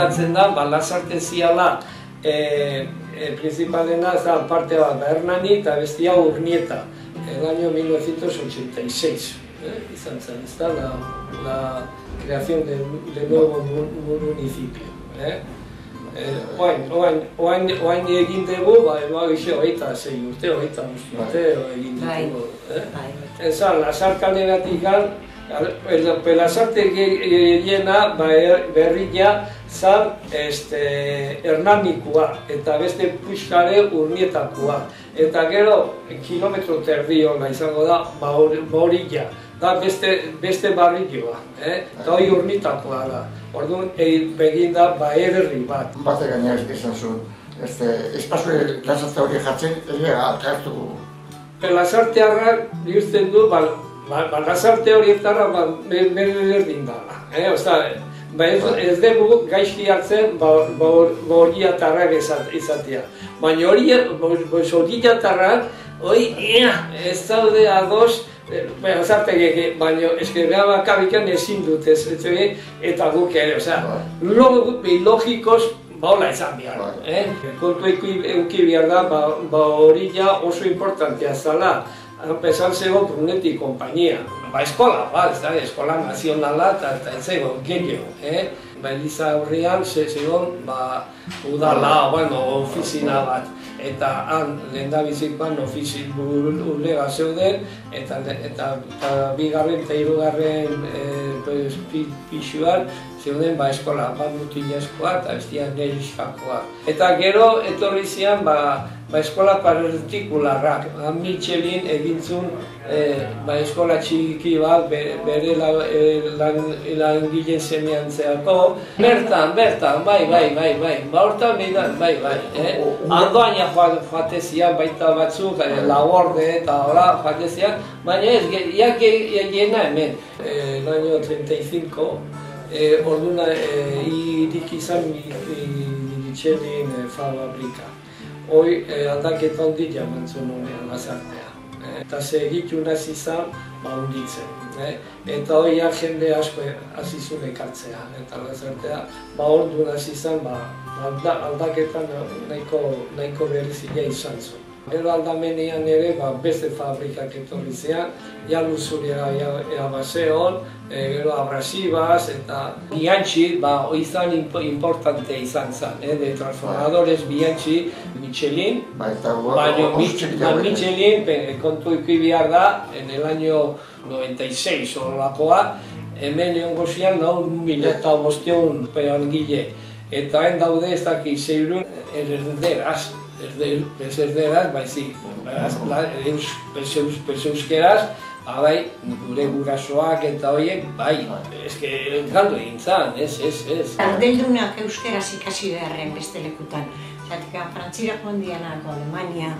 gertatzen da, Lasarte ziala, principalena parte bat Hernani eta bestia Urnieta, el año 1986. Izan zen, ez da, la creación de nuevo municipio. Oain egin dugu, hogeita 6 urte, hogeita 5 urte egin dugu. Ezan, Lasarkaleratik Lasarte gehiena berria zan Hernanikoa eta beste puxkare Urnietakoa. Eta gero, kilometro terdiola izango da, Baorilla, da beste barrioa, eta hori Urnietakoa da. Orduan, begin da, ederri bat. Bate gaina esan zuen, espazio Lasarte hori jatzen, egia alkartuko. Lasartearrak bihurtzen du, Lasarte horietara berdin dala. Ez dugu gaizki hartzen horiatarrak izatea. Baina horiatarrak, ez daude ados, Lasartegek, baina eskerra bakabikan ezin dut eta guk ere, logikoz baola izan behar. Kontu euki behar da, horila oso importantea zala. Esan zegoen Brunetti kompainia. Eskola bat, eskola nazionala eta ez zegoen gehiago. Eliza horrean zegoen udala, ofizina bat. Eta han lehendabizikoan ulega zeuden, eta bigarren eta hirugarren pisuan zeuden eskola bat mutilezkoa eta bestian neriskakoa. Eta gero etorri zian eskola partikularrak. Michelin egintzun eskola txiki bat bere langileen semean zeako. Bertan, bai. Hortan, bai. Andoain joatezian baita batzuk, Laborde eta hola joatezian, baina ez, gehiena hemen. El año 35, orduna irik izan Michelin fabrika. Hoi aldaketa ondila mantzun honean Lasartea. Eta segitu nazi izan, hunditzen. Eta hoi jende asko azizun ekartzea. Eta Lasartea, ordu nazi izan, aldaketa nahiko berezia izan zuen. Gero aldamenean ere beste fabrikak etorri zean, Luzuria Baseon, gero Abrasibas eta Bianchi izan importante izan zen, de transformadores Bianchi, Michelin, baina Michelin kontu ikusi behar da, en el año 96 horrelakoa, hemen egongo zian 9.500 langile. Eta hain daude ez daki zeirun erderaz, ez erderaz, baizik, euskeraz, gure gurasoak eta horiek, eske galdu egin zan, ez. Ardelldunak euskeraz ikasi beharren beste lekutan. Zatik, Frantzira joan dianak, Alemania,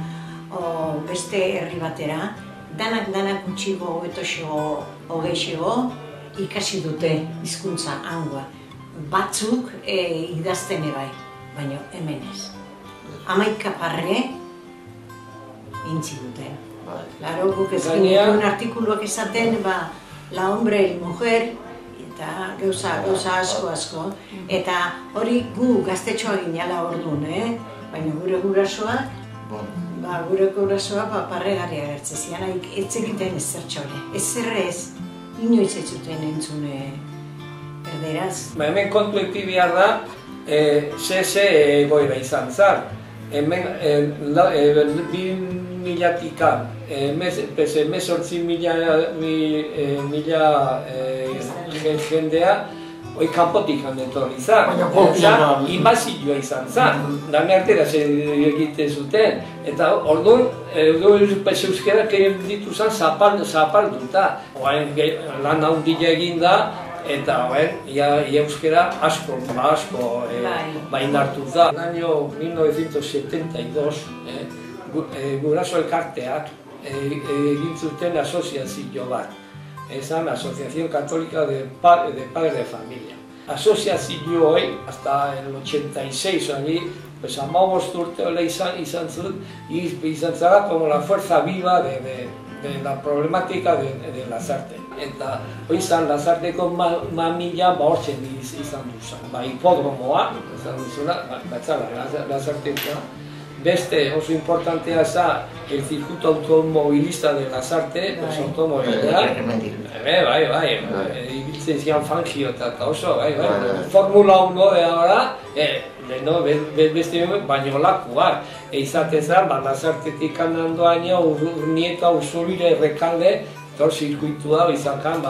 beste herri batera, danak gutxigo, betoxo, hogeixo, ikasi dute hizkuntza hangoa. Batzuk idazten ebai, baina hemen ez. 11 parre intzi duten. Laro, guk ezkin artikuluak esaten, la hombre, el mujer, eta gauza asko. Eta hori gu gaztetxoa ginala orduan, baina gure gurasoak, parregarria agertzen zian, ez egiten ez zertxore. Ez zerrez, inoiz ez zuten entzune erderaz. Hemen kontu eki behar da, ze egoera izan zan. Hemen 2000-tikan, 18.000 jendea, kanpotik etorri zan. Inbazioa izan zan, dame arteraz egiten zuten. Eta orduan, euskerak ditu zan zapalduta. Lan handia egin da, eta euskera asko indartu da. Año 1972, guraso elkarteak egin zuten asoziazio bat. Esan Asociación Católica de Padres de Familia. Asoziazio hori, hasta el 86, 15 urte izan zara como la fuerza viva de la problemática de Lasarte. Eta hori izan Lasarteko mamila hortzen izan duzan. Hipodromoa, izan duzuna, batzala Lasartekoa. Beste oso importantea za el circuito automovilista de Lasarte, automobilea. Bai, ibiltzen zian Fangio eta oso, bai. Formula 1 de ahora, beste baino lakuak. Izatezan, Lasartetik andoaino Urnieta Usurire Rekalde, tor zirkuitua izakan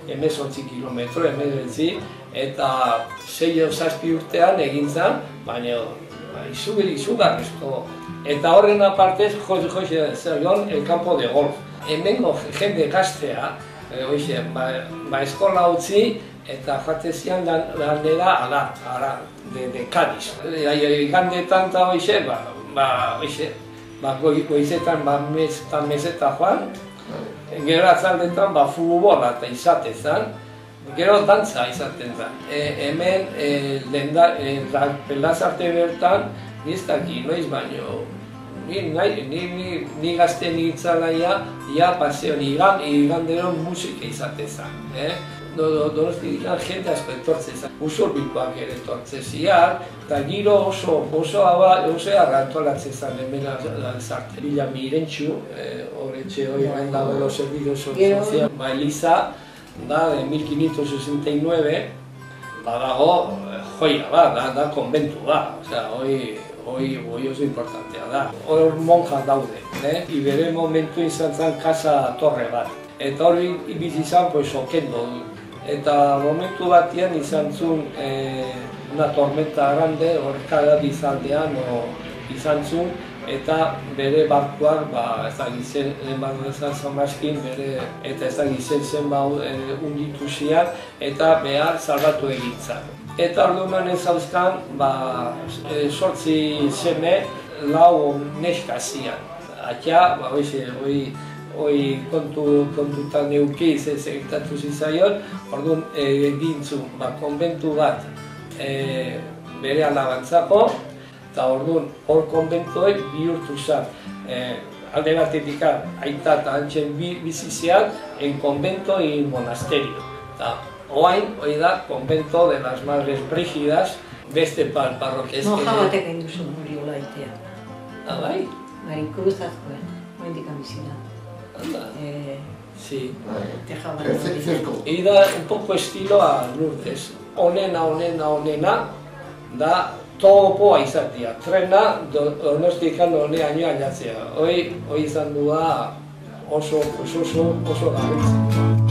18 kilometro, 19, eta 6-7 urtean egin zen, baina izugarrizko. Eta horren apartez, zerion, el campo de golf. Hemengo jende gaztea, eskola utzi, eta jatezian lanera ara, de Cádiz. Igandetan eta goizetan meseta joan, gero atzaldetan futbola eta izatezan, gero dantza izaten da. Hemen, Lasarte bertan, niztaki, noiz baino, ni gazte nintzalaia, paseo, igandero musika izatezan. Donostik jende asko etortzezan, Usurbikoak ere etortzeziak, eta giro oso arrantolatzen zen hemen Lasarte. Bila Mirentxu, horretxe hori gain dago los servicios sociales, Eliza, da 1569, badago joia da konbentu hori oso importantea da. Hor monja daude, bere momentu izan zen casa torre bat. Eta hori ibiz izan, okendo du. Eta momentu batian izan zuen una tormenta grande, horrekada bizaldean izan zuen, eta bere barkuak, ezagizen zamaskin, eta ezagizen zen unditu zian, eta behar salbatu egintzan. Eta orduan ez hauzkan, 8 seme, 4 neska zian. Atia, hoi kontutan eukiz ez egitatu zizaion, orduan egintzu konbentu bat bere alabantzako, eta orduan hor konbentuek bihurtu zen. Alde batetik aita eta antxen biziziak en konbento y monasterio. Oain, hoi da, konbento de las Madres Brígidas, beste parrokiezke. Moja batek egin duzu hori hola itea. Bai? Baina kuruzazkoen, oindik amizina. Sí. Y da un poco estilo a Lourdes. Onena, da topoa izatea. Trena Donostikan honeaino ailatzea. Hoi izan du oso garrantzitsua.